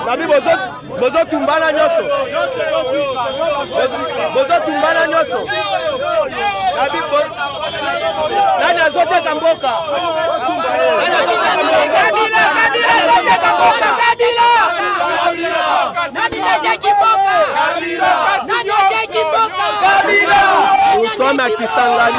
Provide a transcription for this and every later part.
Nabi bozo tumbana nyoso. Bozo tumbana nyoso. Nabi nani azote kamboka. Nani azote kamboka. Nous sommes à Kisangani,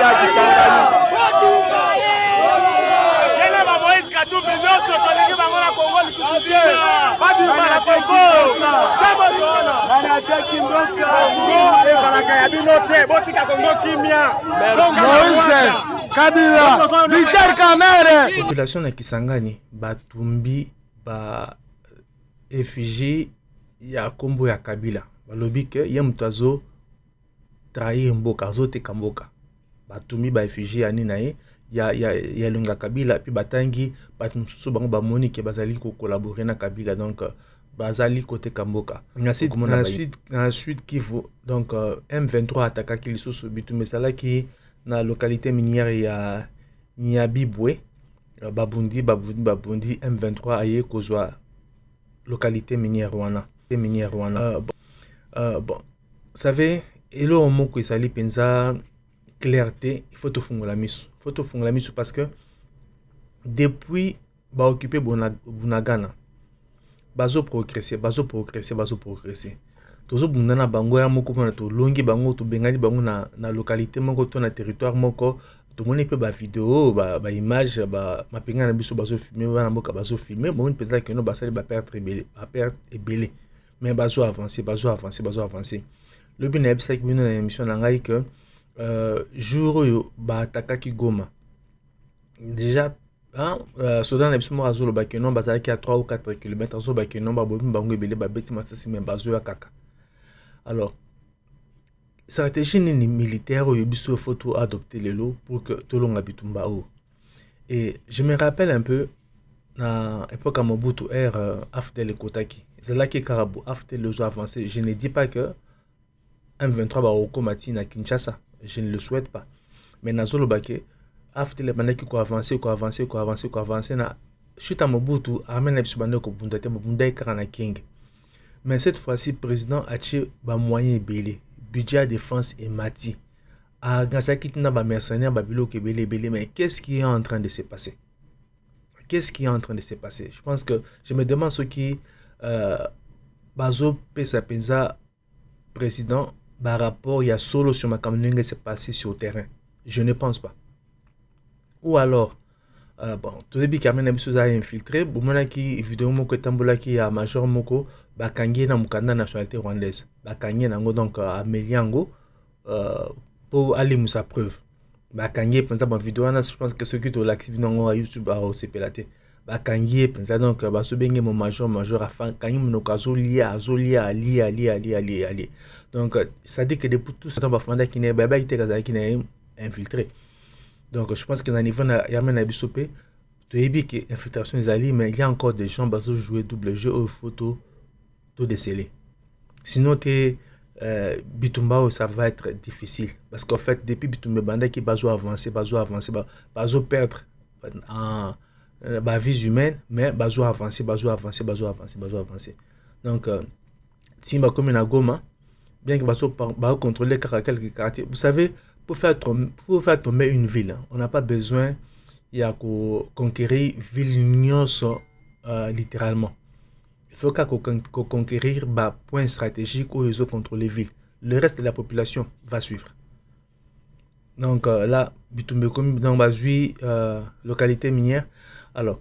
population na Kisangani batumbi ba effigie ya kombo ya Kabila balobi ke ye mutazo trahir mboka azoteka mboka batumbi ba effigie ya nina ye ya lunga Kabila puis batangi batu mosusu bango bamoni ke bazali ko collaborer na Kabila donc bazali côté Kamboka na suite Kivu donc M23 attaquaki lisusu bitumbi salaki na localité minière ya Nyabibwe babundi M23 aye kozwa localité minière wana bon vous savez elo moko esali penza clarté il faut te fungola miso parce que depuis ba occuper Bunagana bazo progresser tozo bundana bango ya moko pona to longi bango to bengali bango na localité moko to na territoire moko to moni pe ba vidéo ba image ba mapenga na biso bazo filmer bana mboka bazo filmer bon penza que no basali ba perdre ebele mais bazo avancer le bien ebisa ki bino na émission na ngai que jour yo ba attaquaki Goma déjà Soudan na biso mo azolo ba que non basali ki à 3 ou 4 km azo ba que non ba bobi bango ebele ba beti masasi mais bazo ya kaka. Alors stratégie ni militaire au biso faut adopter les lots pour que tout le monde bitumba o. Et je me rappelle un peu na époque à Mobutu Afdel Kotaki Zalaki Karabou Afdel les avancé. Je ne dis pas que M23 va au comati na Kinshasa, je ne le souhaite pas, mais na zolo bake Afdel bandaki ko avancer na chute à Mobutu amena biso bande ko bundate bunda ikara king. Mais cette fois-ci président a tiré ba moyen belé budget défense et mati a ngachaki tina ba mercenaires ba biloko belé mais qu'est-ce qui est en train de se passer? Je pense que je me demande ce qui bazo pesa penza président par rapport il y a solo sur ma campagne qui s'est passé sur le terrain. Je ne pense pas. Ou alors bon tout début quand même biso za infiltré bon mona ki vidéo moko tambola ki ya major moko bakangi na mukanda nationalité rwandaise bakangi nango donc ameliango pour aller musa preuve bakangi penza bon vidéo na je pense que ceux qui to l'active nango à YouTube a osepelate bakangi penza donc baso benge mon major afin kangi monokazo lia donc ça dit que depuis tout ce temps bafanda ki ne baba ite kaza ki ne infiltré. Donc je pense que dans le niveau de Yamen Bisopé, tu as dit que l'infiltration est allée, mais il y a encore des gens qui jouer double jeu au photo tout déceler. Sinon, Bitumba, ça va être difficile. Parce qu'en fait, depuis Bitumba, Banda qui va avancer, perdre en la vie humaine, mais va avancer. Donc, si ma commune à Goma, bien que va contrôler quelques quartiers, vous savez, pour faire tomber une ville, on n'a pas besoin de conquérir ville littéralement. Il faut conquérir des points stratégiques où ils ont contrôlé ville. Le reste de la population va suivre. Donc là, dans la localité minière. Alors,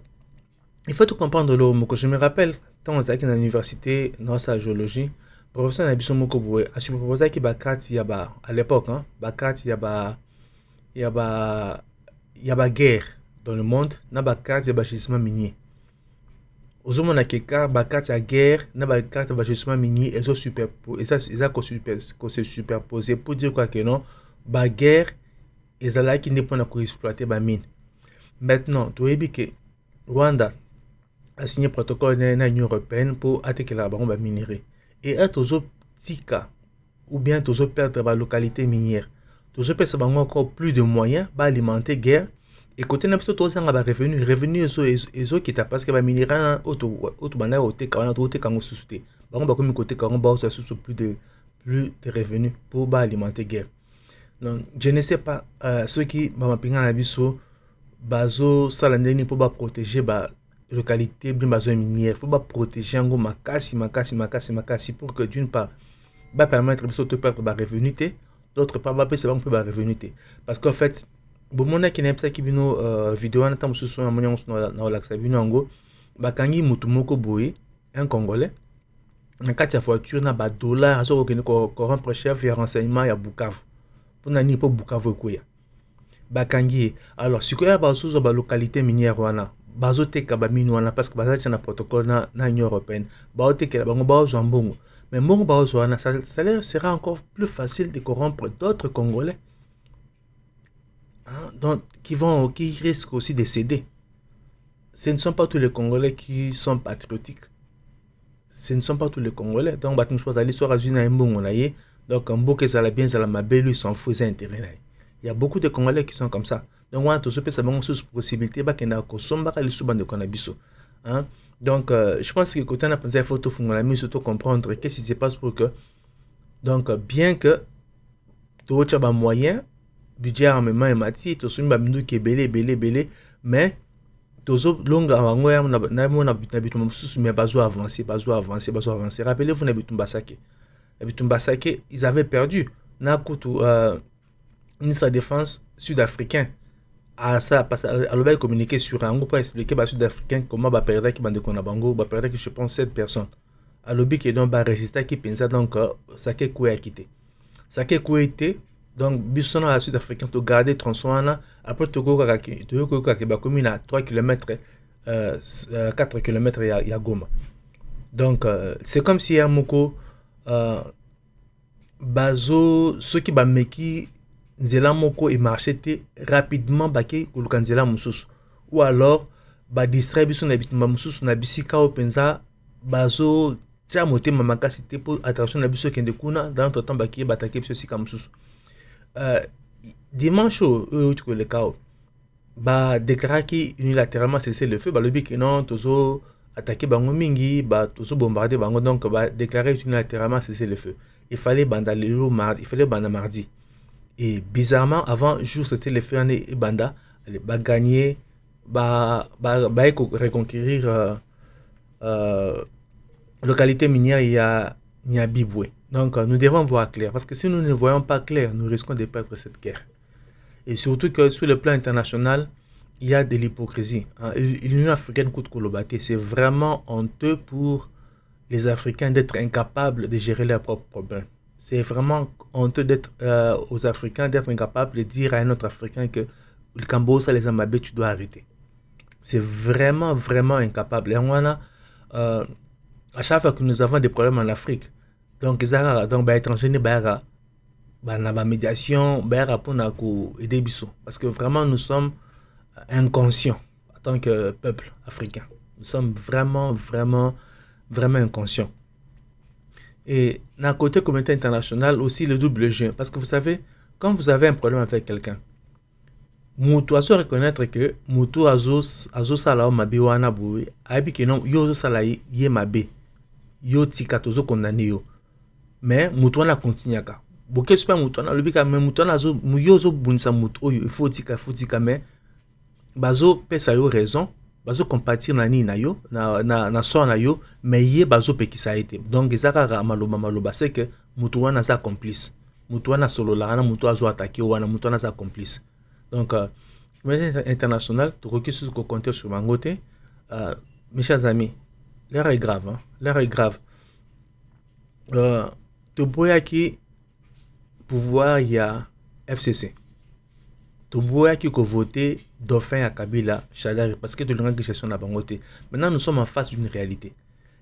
il faut tout comprendre. Je me rappelle, quand on était à l'université, dans sa géologie, professeur Nabiso Mokoboué a su proposer qu'il y a à l'époque, il y a guerre dans le monde, il y a gisement minier. Aux hommes, il y a guerre, il y a gisement minier, et ça se superposé pour dire quoi que non, la guerre, et ça là qui n'est pas exploiter la mine. Maintenant, tu as vu que Rwanda a signé le protocole de l'Union européenne pour attaquer la minerie. Et être aux petits cas, ou bien aux perdre la localité minière, aux perdre encore plus de moyens pour alimenter guerre et côté na biso to sanga ba revenu ezo kita parce que ba minéraux auto bana ote kana to te kango susute bango ba komi côté kango ba so sur plus de revenus pour ba alimenter guerre. Donc je ne sais pas ceux qui ba mapinga na biso bazo sala ndeni pour ba protéger ba localité bien bazo minière, faut ba protéger ngo makasi pour que d'une part ba permettre biso to perdre ba revenu te, d'autre part ba pesa ba revenu te, parce qu'en fait bomona ki na pesa ki bino vidéo na tamu susu na monyango na laksa bino ngo bakangi mutu moko boye un congolais na kati ya voiture na ba dollar azo ko corrompre chef ya renseignement ya Bukavu pour nani po Bukavu ekoya bakangi. Alors sikoya bazo ba localité minière wana bazo teka ba mine wana parce que baza na protocole na Union européenne ba oteka bango ba zo mbongo, mais mbongo ba zo wana ça sera encore plus facile de corrompre d'autres congolais. Donc, qui risquent aussi de céder. Ce ne sont pas tous les Congolais qui sont patriotiques. Ce ne sont pas tous les Congolais. Donc, je pense que l'histoire a une donc, un beau que ça l'a bien, ça l'a ma belle, lui s'en fout, c'est intérêt. Il y a beaucoup de Congolais qui sont comme ça. Donc, on a tous ces possibilités, qu'il y a donc, je pense que quand on a pensé à photo, il faut surtout comprendre qu'est-ce qui se passe pour que, donc, bien que tu aies un moyen, budget armement et mati to sumi ba bindu ke belé mais tozo longa bango ya na bitumba mususu mais bazo avancer. Rappelez-vous na bitumba sake ils avaient perdu na kutu ministre de défense sud-africain à ça parce à l'objet communiquer sur un groupe pour expliquer ba sud-africain comment ba perdre qui bande kona bango ba perdre que je pense 7 personnes à l'objet qui donc ba résister qui pensa donc sake ko ya quitté sake ko été. Donc, bisona la Sud-Africain, tu garder Transwana, après tu as commune à 3 km, 4 km il y a Goma. Donc, c'est comme si à Moko, Bazo, ceux qui bameki, Nzela Moko et marchaient rapidement, Baké, ou Lukanzela Moussous. Ou alors, distrait Bisson habitement Moussous, Nabisika ou Penza, Bazo, Tchamote, Mamaka, c'était pour attraction Nabiso Kendekuna, dans notre temps, Baké, Batake, Sika Moussous. Dimanche le cas ba déclaré unilatéralement cesser le feu ba lobi que non tozo attaquer bango mingi ba tozo bombarder bango donc ba déclarer unilatéralement cesser le feu. Il fallait banda le mardi, il fallait banda mardi et bizarrement avant jour cesser le feu et banda ba gagner ba reconquérir localité minière il y a Biboué. Donc, nous devons voir clair, parce que si nous ne voyons pas clair, nous risquons de perdre cette guerre. Et surtout que sur le plan international, il y a de l'hypocrisie. L'Union africaine coûte Kolobaté. C'est vraiment honteux pour les Africains d'être incapables de gérer leurs propres problèmes. C'est vraiment honteux d'être aux Africains d'être incapables de dire à un autre Africain que le Cambodge, les Amabé, tu dois arrêter. C'est vraiment, vraiment incapable. Et on a, à chaque fois que nous avons des problèmes en Afrique, donc étranger ne ba na médiation pour aider biso parce que vraiment nous sommes inconscients en tant que peuple africain. Nous sommes vraiment inconscients. Et d'un côté communauté internationale aussi le double jeu parce que vous savez quand vous avez un problème avec quelqu'un mutu azo reconnaître que mutu azo sala mabe wana boui abi que non yo sala ye mabe yo tika tozo condamné yo. Mais Moutouana continue. Beaucoup super Moutouana, le bica, mais Moutouana, Mouyozo Bunsa Moutou, il faut tika, mais Bazo pesa yo raison, Bazo compatir na ni na yo, na so na yo, mais yé Bazo pe qui ça a été. Donc, Zara Maloba, c'est que Moutouana sa complice. Moutouana solo la, Moutou azo attaqué, ou Moutouana sa complice. Donc, international, tu recule sur ce compteur sur Mangote, mes chers amis, l'heure est grave, hein? L'heure est grave. Toboya qui pouvoir il y a FCC. Toboya qui voté Dauphin à Kabila, Chadari, parce que de l'engagement de gestion n'a pas voté. Maintenant nous sommes en face d'une réalité.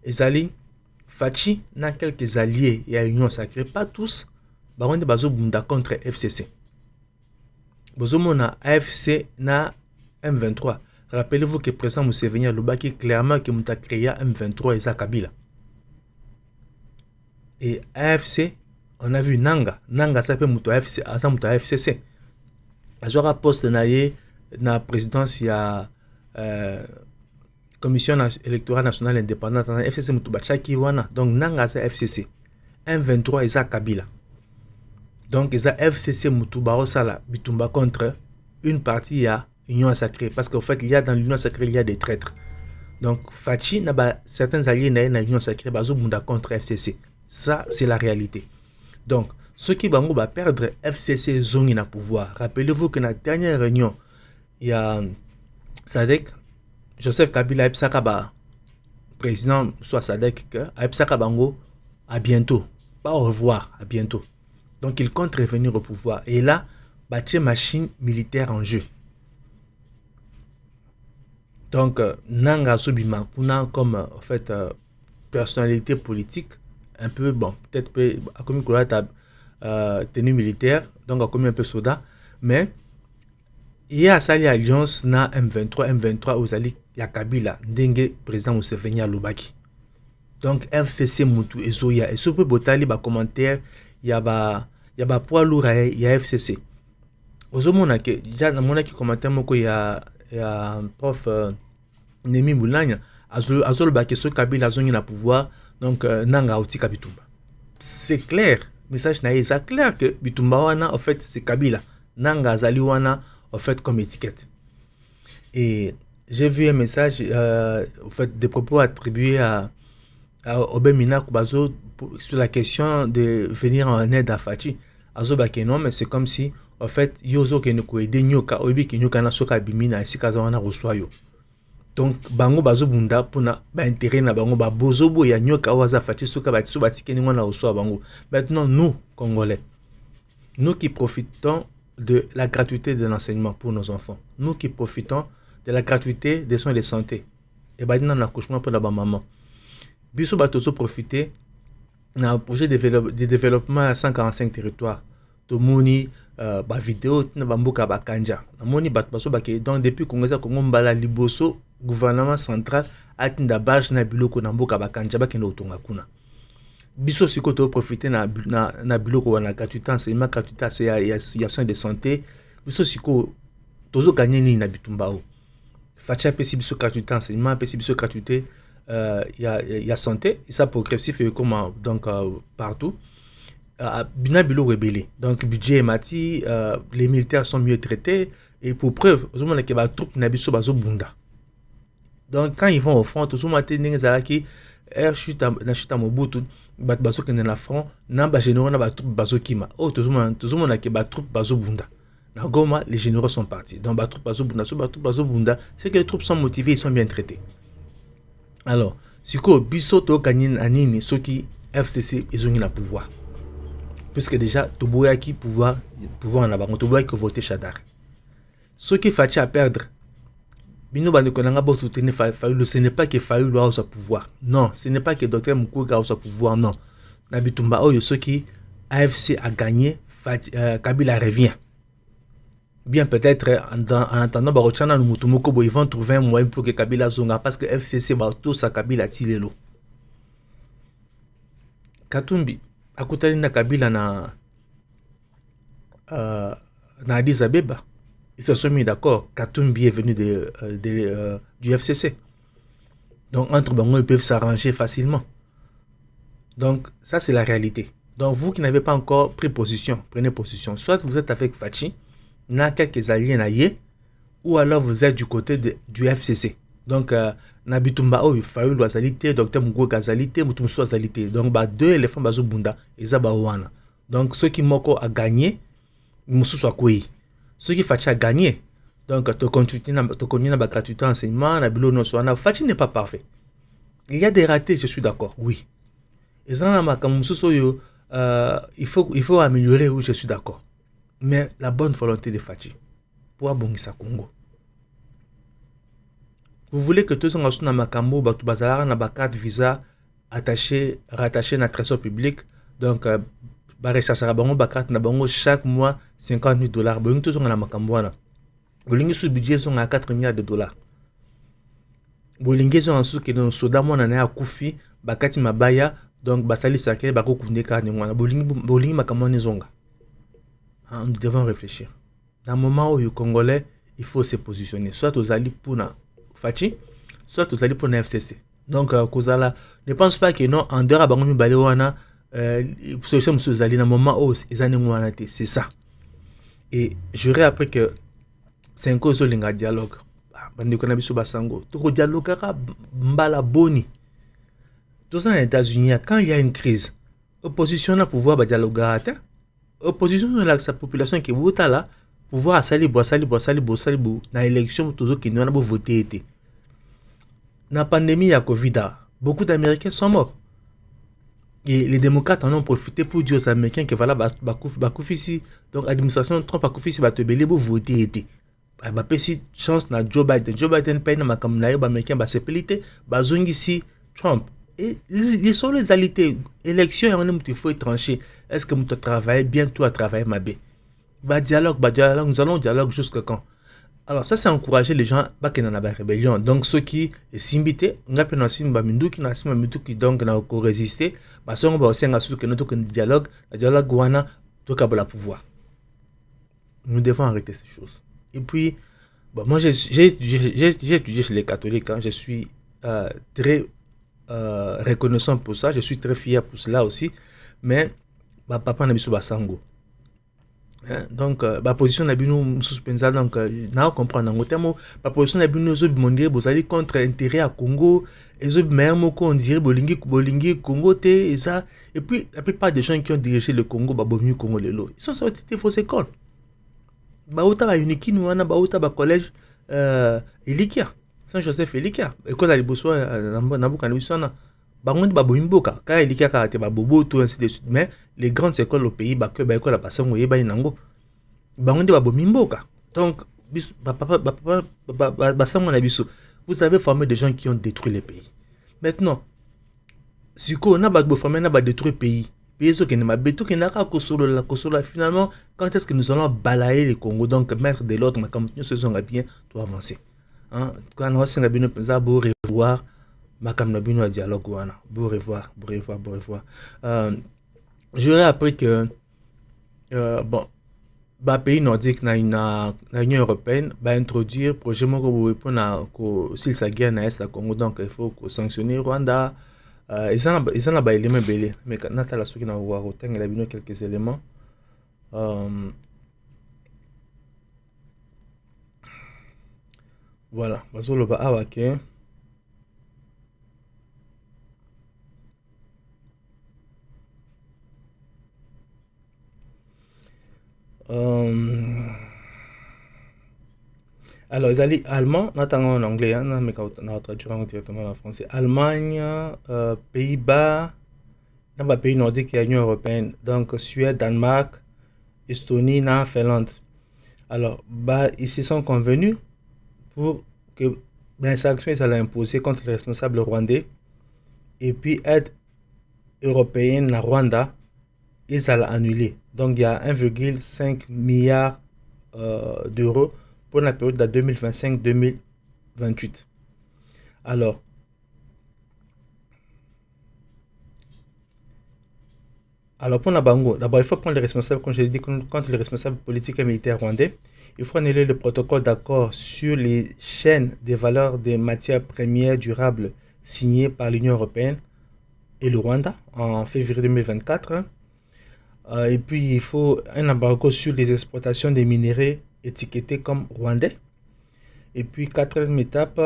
Et Zali, Fachi n'a quelques alliés et à Union Sacrée, pas tous, baron de Bazo Bunda contre FCC. Bazo Mona AFC na M23. Rappelez-vous que le président Museveni a dit clairement que Mouta créé M23 et ça Kabila. Et AFC, on a vu Nanga ça peut Mouta AFC, ça Mouta FCC. Azora poste naie na présidence ya commission électorale nationale indépendante na FCC mutu bachaki wana donc nanga za FCC M23 eza Kabila donc eza FCC mutu barosala bitumba contre une partie ya Union Sacrée parce qu'en fait il y a dans l'Union Sacrée il y a des traîtres. Donc Fachi n'a pas certains alliés dans l'Union Sacrée bazo bunda contre FCC. Ça c'est la réalité. Donc ceux qui bango va perdre FCC zongi na pouvoir. Rappelez-vous que dans la dernière réunion il y a Sadek Joseph Kabila Epsaka ba président soit Sadek Epsaka bango à bientôt. Pas au revoir, à bientôt. Donc il compte revenir au pouvoir et là bâtir machine militaire en jeu. Donc, Nanga Sobima, comme en fait personnalité politique, un peu, bon, peut-être a commis tenue militaire, donc a commis un peu soda, mais il y a cette alliance na M23 aux alliés, il y a Kabila, Ndenge, président Museveni à Lubaki. Donc, FCC Moutou et Zoya, et ce peu botali, ba commentaire, il y a ba poids lourd, il y a FCC. Aux hommes, déjà, dans mon qui commentaire, il y a un prof Nemi Moulanya azol ba que ce Kabila zongi na pouvoir donc nanga outika bitumba. C'est clair, message na c'est clair que bitumba wana en fait c'est Kabila. Nanga zali wana en fait comme étiquette. Et j'ai vu un message en fait des propos attribués à Obemina Kubazo sur la question de venir en aide à Fachi. Azo ba que non mais c'est comme si en fait yozo ke ne ko aider nyoka obi ke nyoka na soka bimina esika za wana reçoyo. Donc bango bazo bunda pona ba intérêt na bango ba bozobo ya nyoka waza Fachi soka ba tiso batike ni wana reçoyo bango. Maintenant nous Congolais, nous qui profitons de la gratuité de l'enseignement pour nos enfants, nous qui profitons de la gratuité des soins de santé et ba dina na accouchement pour la maman. Biso batozo profiter na projet de développement à 145 territoires. Tomoni ba vidéo na bamboka bakanja. Namoni bat baso bake donc depuis Congrès Congo mbala liboso gouvernement central atinda bage na biloko na mboka bakanja bakenda utonga kuna. Biso siko to profiter na biloko wana gratuité enseignement gratuité ya soins de santé. Biso siko tozo gagner ni na bitumbao. Facha pesi biso gratuité enseignement pesi biso gratuité il y a santé, et ça progressif et comment donc partout. Bina bilo rebelle. Donc budget mati, les militaires sont mieux traités et pour preuve, aux hommes qui ba troupe na biso bazo bunda. Donc quand ils vont au front, tous matin n'engza qui air chute na chute Mobutu, bat bazo kende na front, na ba généraux na ba troupe bazo kima. Oh tous monde qui ba troupe bazo bunda. Na Goma, les généraux sont partis. Donc ba troupe bazo bunda, c'est que les troupes sont motivées, ils sont bien traités. Alors, si ko biso to gagner anini ceux qui FCC ils ont le pouvoir. Puisque déjà Toboya qui pouvoir en avoir, Toboya qui voter Chadar. Ceux qui fâchent à perdre. Bino bande konanga bo soutenir Fayulu, ce n'est pas que Fayulu a au pouvoir. Non, ce n'est pas que Dr Mukwege a au pouvoir, non. Nabitumba oyo ceux qui AFC a gagné, Kabila revient. Bien peut-être en attendant Barochana Mutumoko ils vont trouver un moyen pour que Kabila zonga parce que FCC va tout sa Kabila tilelo. Katumbi akutali na Kabila na Addis Abeba. Ils se sont mis d'accord. Katumbi est venu du FCC. Donc entre bango ils peuvent s'arranger facilement. Donc ça c'est la réalité. Donc vous qui n'avez pas encore pris position, prenez position. Soit vous êtes avec Fachi, na quelques alliés naïe, ou alors vous êtes du côté du FCC. Donc Nabitumba oh Fayulu azalité, Dr Mukwege azalité, Mutumsu azalité. Donc ba deux éléphants bazo bunda eza ba wana. Donc ceux qui moko a gagné, musu soit quoi. Ceux qui Fachi a gagné. Donc to continuer na ba gratuité enseignement, na bilo no soana. Fachi n'est pas parfait. Il y a des ratés, je suis d'accord. Oui. Et ça na makamusu soyo il faut améliorer, oui, je suis d'accord. Mais la bonne volonté de Fachi pour abongisa Congo. Vous voulez que tous les gens na makambo batu bazala na ba carte visa rattaché na trésor public donc ba rechercher bango ba carte na bango chaque mois $50,000 bongo tous na makambo wana. Bolingi sous budget sont à 4 milliards de dollars. Bolingi sont en sous que dans soda mona na akufi bakati mabaya donc basali saké bako kundeka ni mwana bolingi makambo ni zonga. Nous devons réfléchir. Dans le moment où les Congolais, il faut se positionner. Soit aux alliés pour na Fachi, soit aux alliés pour na FCC. Donc, Kozala, ne pense pas que non, en dehors de Bangomi Balewana, solution aux alliés, dans le moment où ils ont été, c'est ça. Et j'aurais appris que c'est un cause de dialogue. Bande qu'on a vu sur Basango. Tout le dialogue a mbala boni. Tout ça aux États-Unis, quand il y a une crise, opposition a pouvoir dialoguer. Opposition de la population qui vote là, pouvoir sali na élection toujours qui n'ont pas voté été. Na pandémie à Covid, beaucoup d'Américains sont morts. Et les démocrates en ont profité pour dire aux Américains que voilà, Bakufisi, donc l'administration Trump Bakufisi va te béler pour voter été. Bah, si chance na Joe Biden paye na makam na yob américain ba sepelité, ba zongi si Trump. Et les sont les alités, élection et on aime il faut trancher. Est-ce que nous travaillons bien, toi travailler ma bé? Bah dialogue, nous allons dialogue jusqu'à quand? Alors ça c'est encourager les gens à qu'il y ait une rébellion. Donc ceux qui s'imbitent, on a pris simba mindu qui n'a simba mindu qui donc n'a pas résisté, bah ça on va aussi engager que notre dialogue, le dialogue wana tout câble la pouvoir. Nous devons arrêter ces choses. Et puis, bon, moi j'ai étudié chez les catholiques, hein. Je suis très reconnaissant pour ça, je suis très fier pour cela aussi, mais bah, papa n'a pas Basango. Hein? Donc, ma position n'a pas suspendu, donc, n'a pas compris en termes, ma position n'a pas mondial, vous allez contre intérêt à Congo, et les meilleurs on dirait Bolingi, Congo, et ça, et puis la plupart des gens qui ont dirigé le Congo, bah, bon, Congo, ils sont sortis des fausses écoles. Bauta ba uniki nous wana bauta ba collège Elikia Saint-Joseph Elikia école à Liboso na buka na bisona bangondi ba boimboka ka Elikia ka te ba bobo tout ainsi de suite mais les grandes écoles au pays ba que ba école ba sango yeba nango bangondi ba bomimboka donc ba sango na biso vous avez formé des gens qui ont détruit le pays maintenant si on a ba formé na ba détruire pays. Finalement, quand est-ce que nous allons balayer le Congo, donc mettre de l'ordre, mais comme nous se sommes bien, tout avancer. Quand nous sommes bien, nous revoir, ma camarade dialogue, beau revoir. J'aurais appris que bon, le pays nordique, l'Union européenne, va introduire le projet pour s'il s'agit à l'Est Congo, donc il faut sanctionner Rwanda. Ils en ont des éléments belés, mais quand on a la souris dans le voir, il y a quelques éléments. Voilà, basolo ba awake. Alors, les alliés allemands, notamment en anglais, mais quand on a traduit directement en français. Allemagne, Pays-Bas, dans les pays nordiques et l'Union européenne, donc Suède, Danemark, Estonie, Finlande. Alors, ils se sont convenus pour que les sanctions soient imposées contre les responsables rwandais et puis aide européenne à Rwanda, ils allaient annuler. Donc, il y a 1,5 milliard d'euros pour la période de 2025-2028. Alors, pour Nabango, d'abord il faut prendre les responsables, comme je l'ai dit, contre les responsables politiques et militaires rwandais. Il faut annuler le protocole d'accord sur les chaînes des valeurs des matières premières durables signé par l'Union européenne et le Rwanda en février 2024. Et puis il faut un embargo sur les exportations des minéraux étiquetés comme rwandais. Et puis quatrième étape,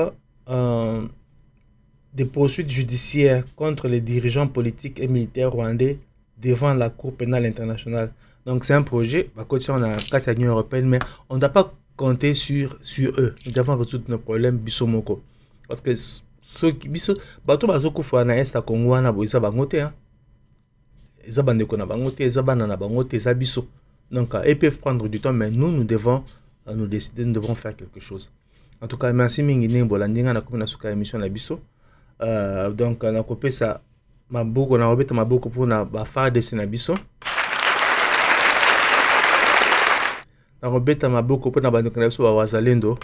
des poursuites judiciaires contre les dirigeants politiques et militaires rwandais devant la Cour pénale internationale. Donc c'est un projet, à côté on a 4 l'Union européenne, mais on ne doit pas compter sur eux. Nous devons résoudre nos problèmes bisomoko. Parce que ceux qui biso bato bazoko fa na est Congo na boisa bangote hein. Eza bandeko na bangote, eza bana na bangote, eza biso. Donc ils peuvent prendre du temps, mais nous devons nous décider, nous devons faire quelque chose. En tout cas, merci mingi ne bolandinga na komina suka émission na biso. Donc na kopé ça maboko na obeta maboko pour na ba fa de na biso. Na obeta maboko pour na bandeko na biso ba wazalendo.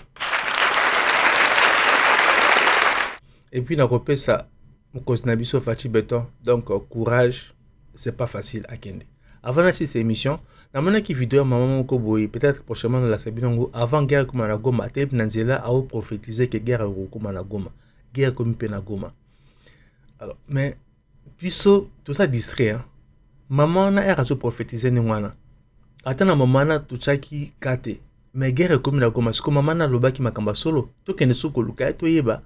Et puis na kopé ça mukos na biso Fachi Beton. Donc courage, c'est pas facile à kende. avant de cette émission namona ki vidéo maman moko boye peut-être prochainement dans la sabinongo avant guerre comme na Goma te nanzela a prophétiser que guerre comme na Goma guerre comme pe na Goma. Alors mais puisque tout ça distrait hein? Maman na era zo prophétiser ni wana ata na maman na tuchaki kate mais guerre comme na Goma siko maman na lobaki makamba solo to kende soko luka to yeba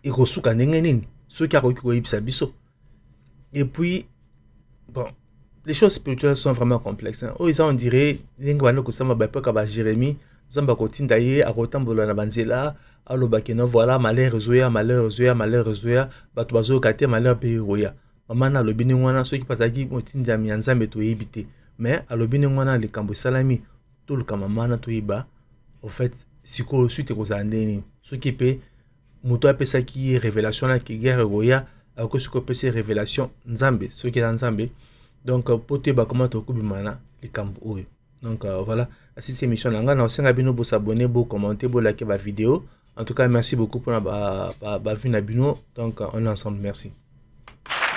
e kosuka ndenge nini soki akoki koyebisa biso. Et puis bon, les choses spirituelles sont vraiment complexes. Hein. Oh, on dirait, Jérémie, Zamba kotinda ye, akotambola na banzela, alo bakeno voilà, malheur zoya, malheur zoya, malheur zoya, bato bazo kate malheur pe roya. Maman na lobini wana ceux qui pataki motinda mi nzambe to yebite. Mais alobini wana le kambo salami, tout le kamama na to yeba. En fait, siko suite ko zandeni. Ce qui peut muto apesa ki révélation na ki guerre roya. Alors ce qu'on peut c'est révélation nzambe ce qui est nzambe donc pour te ba comment to kubimana les cambo donc voilà si cette émission là on a bino bo s'abonner bo commenter bo liker la vidéo en tout cas merci beaucoup pour ba vue na bino donc on est ensemble merci.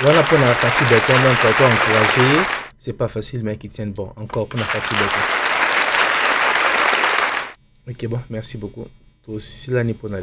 Voilà pour la Fatih Béton donc toi encourager c'est pas facile mais qui tiennent bon encore pour la Fatih Béton. OK bon merci beaucoup toi aussi l'année pour la